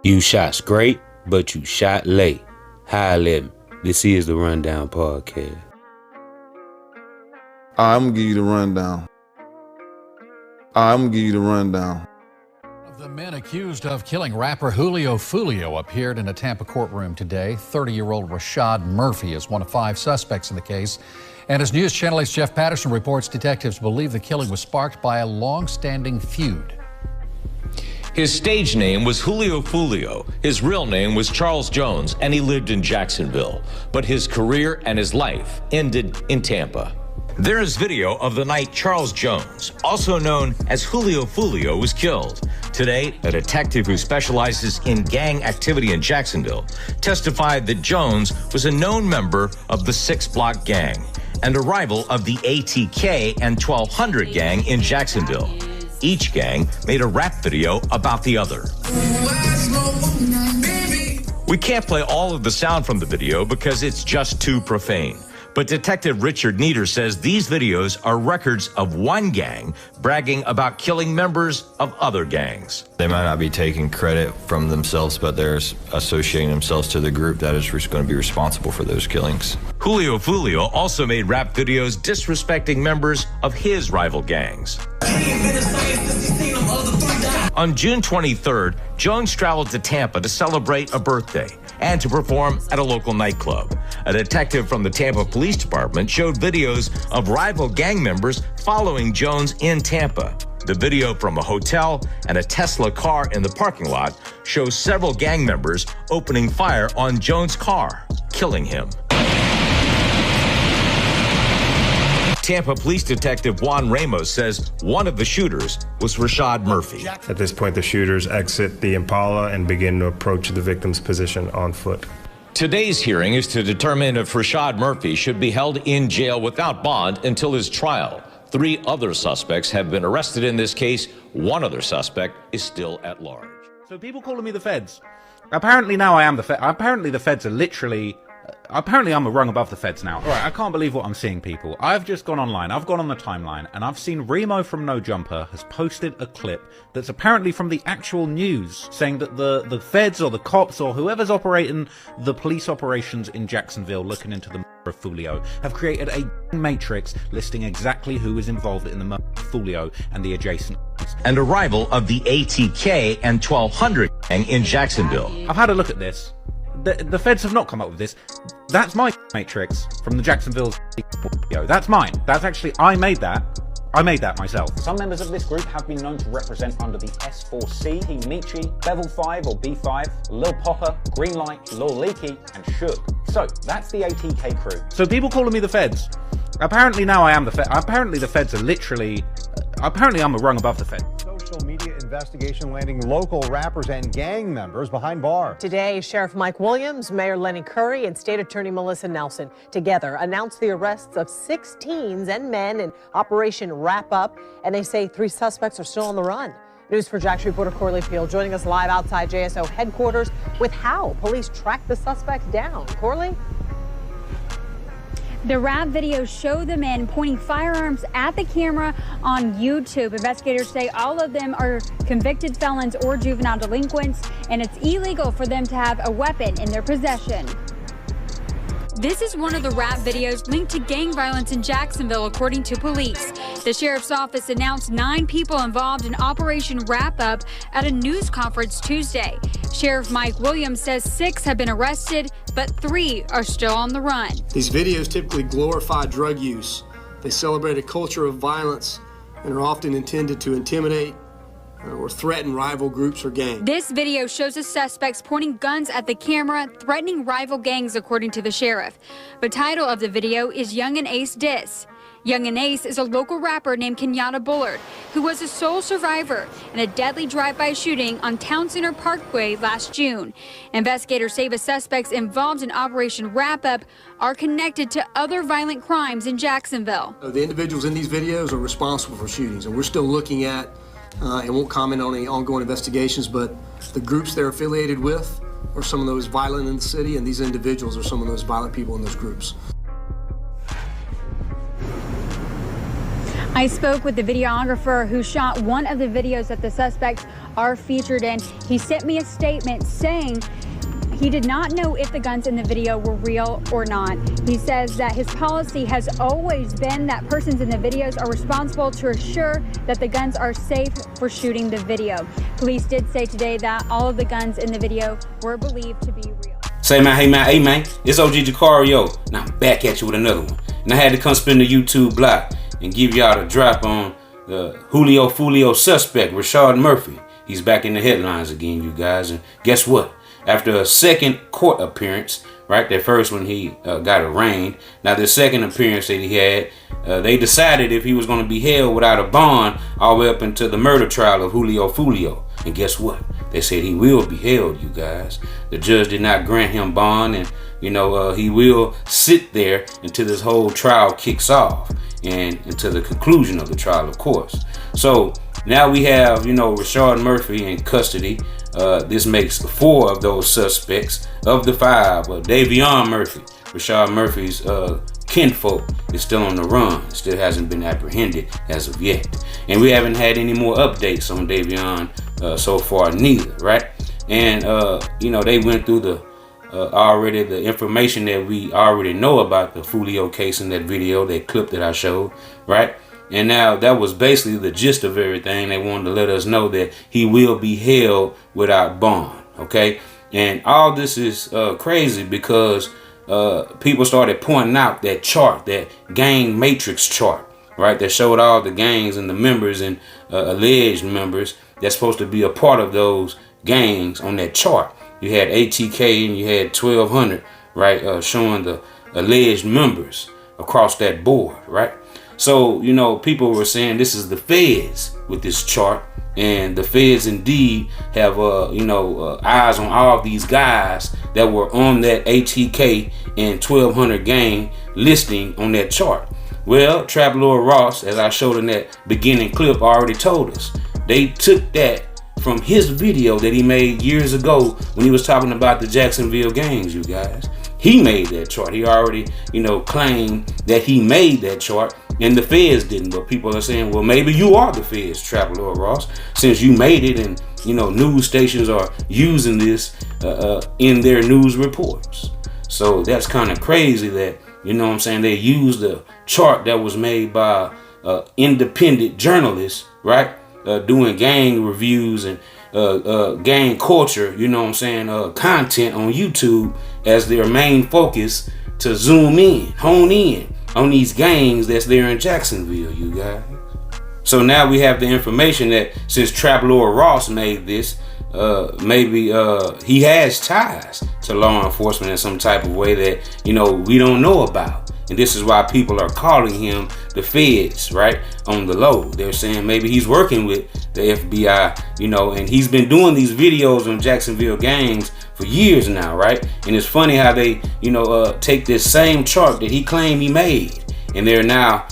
You shot straight, but you shot late. Hi, Lim. This is the Rundown Podcast. I'm gonna give you the rundown. The men accused of killing rapper Julio Fulio appeared in a Tampa courtroom today. 30-year-old Rashad Murphy is one of 5 suspects in the case. And as News Channel 8's Jeff Patterson reports, detectives believe the killing was sparked by a long-standing feud. His stage name was Julio Fulio. His real name was Charles Jones, and he lived in Jacksonville. But his career and his life ended in Tampa. There is video of the night Charles Jones, also known as Julio Fulio, was killed. Today, a detective who specializes in gang activity in Jacksonville testified that Jones was a known member of the 6 Block gang and a rival of the ATK and 1200 gang in Jacksonville. Each gang made a rap video about the other. We can't play all of the sound from the video because it's just too profane. But Detective Richard Nieder says these videos are records of one gang bragging about killing members of other gangs. They might not be taking credit from themselves, but they're associating themselves to the group that is going to be responsible for those killings. Julio Fulio also made rap videos disrespecting members of his rival gangs. On June 23rd, Jones traveled to Tampa to celebrate a birthday and to perform at a local nightclub. A detective from the Tampa Police Department showed videos of rival gang members following Jones in Tampa. The video from a hotel and a Tesla car in the parking lot shows several gang members opening fire on Jones' car, killing him. Tampa Police Detective Juan Ramos says one of the shooters was Rashad Murphy. At this point, the shooters exit the Impala and begin to approach the victim's position on foot. Today's hearing is to determine if Rashad Murphy should be held in jail without bond until his trial. 3 other suspects have been arrested in this case. One other suspect is still at large. So people calling me the feds. Apparently now I am the feds. Apparently the feds are literally... Apparently I'm a rung above the feds now. Alright, I can't believe what I'm seeing, people. I've just gone online, I've gone on the timeline, and I've seen Remo from No Jumper has posted a clip that's apparently from the actual news, saying that the feds or the cops or whoever's operating the police operations in Jacksonville looking into the murder of Fulio have created a matrix listing exactly who is involved in the murder of Fulio and the adjacent... And a rival of the ATK and 1200 gang in Jacksonville. I've had a look at this. The feds have not come up with this. That's my matrix from the Jacksonville video. That's mine. That's actually, I made that myself. Some members of this group have been known to represent under the S4C, Michi, Bevel 5 or B5, Lil Popper, Greenlight, Lil Leaky, and Shook. So, that's the ATK crew. So people calling me the feds. Apparently now I am the feds. Apparently the feds are literally... Apparently I'm a rung above the feds. Social media investigation landing local rappers and gang members behind bars. Today, Sheriff Mike Williams, Mayor Lenny Curry, and State Attorney Melissa Nelson together announced the arrests of 6 teens and men in Operation Wrap Up, and they say 3 suspects are still on the run. News4JAX reporter Corley Field joining us live outside JSO headquarters with how police tracked the suspects down. Corley? The rap videos show the men pointing firearms at the camera on YouTube. Investigators say all of them are convicted felons or juvenile delinquents, and it's illegal for them to have a weapon in their possession. This is one of the rap videos linked to gang violence in Jacksonville, according to police. The sheriff's office announced 9 people involved in Operation Wrap Up at a news conference Tuesday. Sheriff Mike Williams says 6 have been arrested, but 3 are still on the run. These videos typically glorify drug use. They celebrate a culture of violence and are often intended to intimidate or threaten rival groups or gangs. This video shows the suspects pointing guns at the camera, threatening rival gangs, according to the sheriff. The title of the video is Young and Ace Diss. Young and Ace is a local rapper named Kenyatta Bullard, who was a sole survivor in a deadly drive-by shooting on Town Center Parkway last June. Investigators say the suspects involved in Operation Wrap Up are connected to other violent crimes in Jacksonville. The individuals in these videos are responsible for shootings, and we're still looking at and won't comment on any ongoing investigations, but the groups they're affiliated with are some of those violent in the city, and these individuals are some of those violent people in those groups. I spoke with the videographer who shot one of the videos that the suspects are featured in. He sent me a statement saying he did not know if the guns in the video were real or not. He says that his policy has always been that persons in the videos are responsible to assure that the guns are safe for shooting the video. Police did say today that all of the guns in the video were believed to be real. Say man, hey man, it's OG Jucario. Now I'm back at you with another one. And I had to come spin the YouTube block and give y'all the drop on the Julio Fulio suspect, Rashad Murphy. He's back in the headlines again, you guys. And guess what? After a second court appearance, right, that first one he got arraigned. Now the second appearance that he had, they decided if he was going to be held without a bond all the way up into the murder trial of Julio Fulio. And guess what? They said he will be held, you guys. The judge did not grant him bond, and he will sit there until this whole trial kicks off and until the conclusion of the trial, of course. So now we have, Rashad Murphy in custody. This makes 4 of those suspects of the 5. Davion Murphy, Rashad Murphy's kinfolk, is still on the run. Still hasn't been apprehended as of yet. And we haven't had any more updates on Davion so far neither, right? And, they went through the information that we already know about the Fulio case in that video, that clip that I showed, right? And now that was basically the gist of everything. They wanted to let us know that he will be held without bond, okay? And all this is crazy because people started pointing out that chart, that gang matrix chart, right? That showed all the gangs and the members and alleged members that's supposed to be a part of those gangs on that chart. You had ATK and you had 1200, right? Showing the alleged members across that board, right? So, people were saying this is the feds with this chart, and the feds indeed have, eyes on all of these guys that were on that ATK and 1200 gang listing on that chart. Well, Trap Lord Ross, as I showed in that beginning clip, already told us. They took that from his video that he made years ago when he was talking about the Jacksonville gangs, you guys. He made that chart. He already, claimed that he made that chart, and the feds didn't. But people are saying, well, maybe you are the feds, Trap Lord Ross, since you made it, and news stations are using this in their news reports. So that's kind of crazy that, they used a chart that was made by independent journalists, right? Doing gang reviews and gang culture, content on YouTube as their main focus to zoom in, hone in on these gangs that's there in Jacksonville, you guys. So now we have the information that since Trap Lord Ross made this, maybe he has ties to law enforcement in some type of way that, we don't know about. And this is why people are calling him the feds, right? On the low. They're saying maybe he's working with the FBI, and he's been doing these videos on Jacksonville gangs for years now, right? And it's funny how they, take this same chart that he claimed he made, and they're now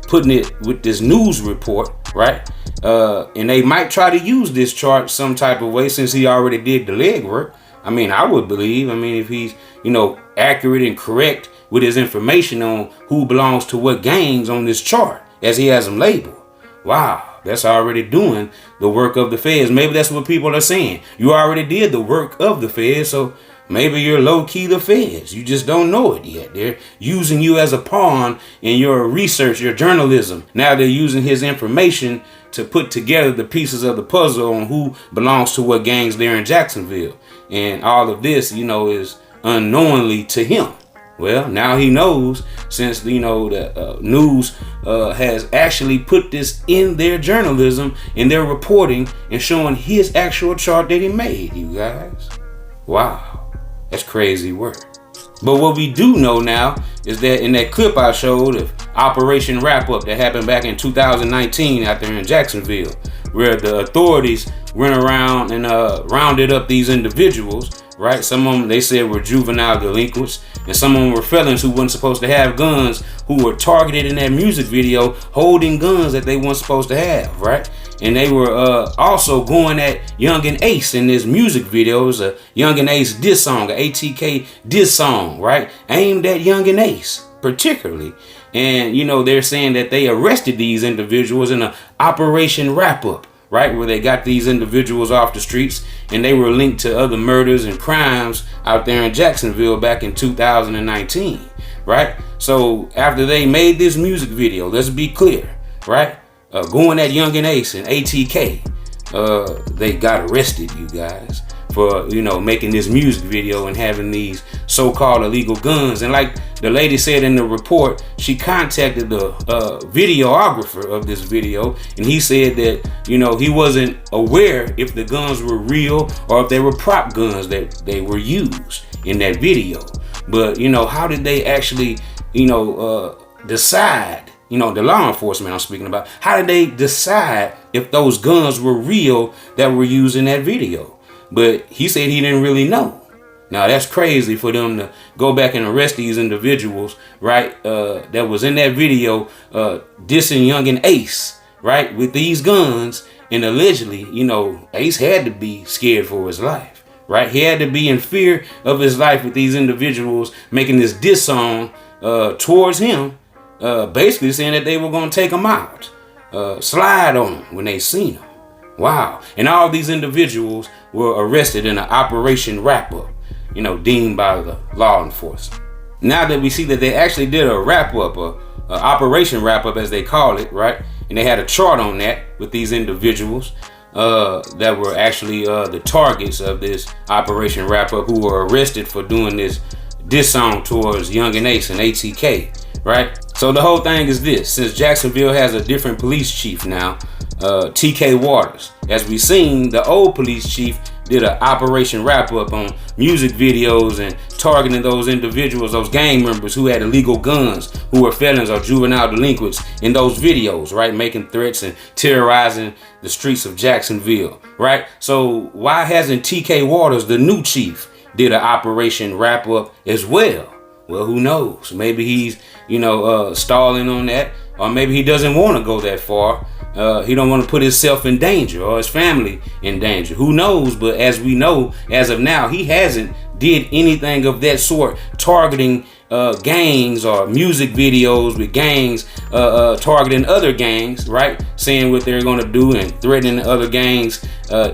putting it with this news report, right? And they might try to use this chart some type of way since he already did the legwork. I mean, I would believe, if he's, accurate and correct with his information on who belongs to what gangs on this chart, as he has them labeled. Wow, that's already doing the work of the feds. Maybe that's what people are saying. You already did the work of the feds, so maybe you're low-key the feds. You just don't know it yet. They're using you as a pawn in your research, your journalism. Now they're using his information to put together the pieces of the puzzle on who belongs to what gangs there in Jacksonville. And all of this, is unknowingly to him. Well, now he knows, since the news has actually put this in their journalism, in their reporting, and showing his actual chart that he made, you guys. Wow, that's crazy work. But what we do know now is that in that clip I showed of Operation Wrap Up that happened back in 2019 out there in Jacksonville, where the authorities went around and rounded up these individuals, right? Some of them, they said, were juvenile delinquents, and some of them were felons who weren't supposed to have guns, who were targeted in that music video holding guns that they weren't supposed to have, right? And they were also going at Yungeen Ace in this music video. It was a Yungeen Ace diss song, an ATK diss song, right? Aimed at Yungeen Ace particularly. And, you know, they're saying that they arrested these individuals in an Operation Wrap-Up, right? Where they got these individuals off the streets and they were linked to other murders and crimes out there in Jacksonville back in 2019, right? So after they made this music video, let's be clear, right? Going at Yungeen Ace and ATK, they got arrested, you guys, for, you know, making this music video and having these so-called illegal guns. And like the lady said in the report, she contacted the videographer of this video, and he said that, you know, he wasn't aware if the guns were real or if they were prop guns that they were used in that video. But, you know, how did they actually, you know, decide, you know, the law enforcement I'm speaking about, how did they decide if those guns were real that were used in that video? But he said he didn't really know. Now that's crazy for them to go back and arrest these individuals, right? That was in that video, dissing Yungeen Ace, right? With these guns, and allegedly, you know, Ace had to be scared for his life, right? He had to be in fear of his life with these individuals making this diss song towards him, basically saying that they were going to take him out, slide on him when they seen him. Wow. And all these individuals were arrested in an Operation Wrap-Up, you know, deemed by the law enforcement. Now that we see that they actually did a wrap-up, Operation Wrap-Up as they call it, right? And they had a chart on that with these individuals that were actually the targets of this Operation Wrap-Up, who were arrested for doing this diss song towards Yungeen Ace and ATK, right? So the whole thing is this: since Jacksonville has a different police chief now, TK Waters, as we seen, the old police chief did an Operation Wrap-Up on music videos and targeting those individuals, those gang members who had illegal guns, who were felons or juvenile delinquents in those videos, right? Making threats and terrorizing the streets of Jacksonville, right? So why hasn't TK Waters, the new chief, did an Operation Wrap-Up as well? Well, who knows? Maybe he's, you know, stalling on that, or maybe he doesn't want to go that far. He don't want to put himself in danger or his family in danger. Who knows? But as we know, as of now, he hasn't did anything of that sort, targeting gangs or music videos with gangs, targeting other gangs, right? Saying what they're going to do and threatening other gangs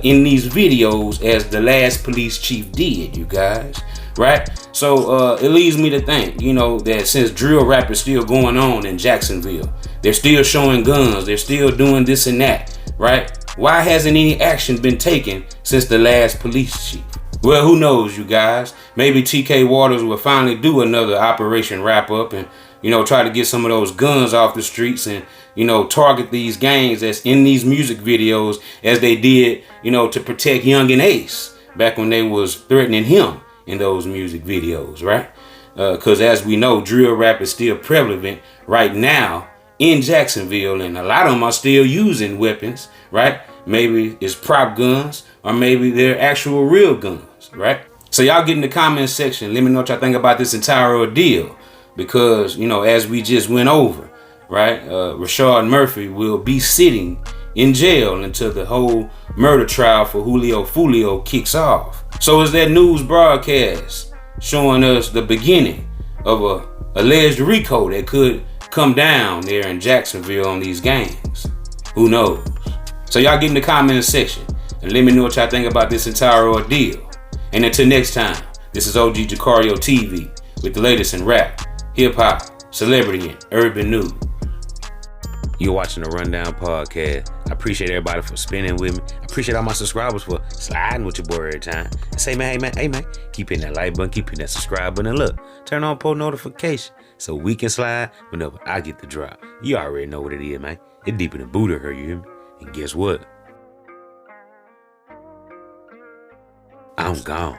in these videos as the last police chief did, you guys, right? So it leads me to think, you know, that since drill rap is still going on in Jacksonville, they're still showing guns, they're still doing this and that, right? Why hasn't any action been taken since the last police chief? Well, who knows, you guys? Maybe TK Waters will finally do another Operation Wrap-Up and, you know, try to get some of those guns off the streets and, you know, target these gangs that's in these music videos as they did, you know, to protect Yungeen Ace back when they was threatening him in those music videos, right? Because as we know, drill rap is still prevalent right now in Jacksonville, and a lot of them are still using weapons, right? Maybe it's prop guns, or maybe they're actual real guns, right? So y'all get in the comments section. Let me know what y'all think about this entire ordeal, because, you know, as we just went over, right, Rashard Murphy will be sitting in jail until the whole murder trial for Julio Fulio kicks off. So is that news broadcast showing us the beginning of a alleged Rico that could come down there in Jacksonville on these gangs? Who knows? So y'all get in the comments section and let me know what y'all think about this entire ordeal. And until next time, this is OG Jucario TV with the latest in rap, hip-hop, celebrity, and urban news. You're watching the Rundown Podcast. I appreciate everybody for spending with me. I appreciate all my subscribers for sliding with your boy every time. And say, man, hey man, keep hitting that like button, keep hitting that subscribe button, and look, turn on post notification so we can slide whenever I get the drop. You already know what it is, man. It's deeper than Buddha, her, you hear me? And guess what? I'm gone.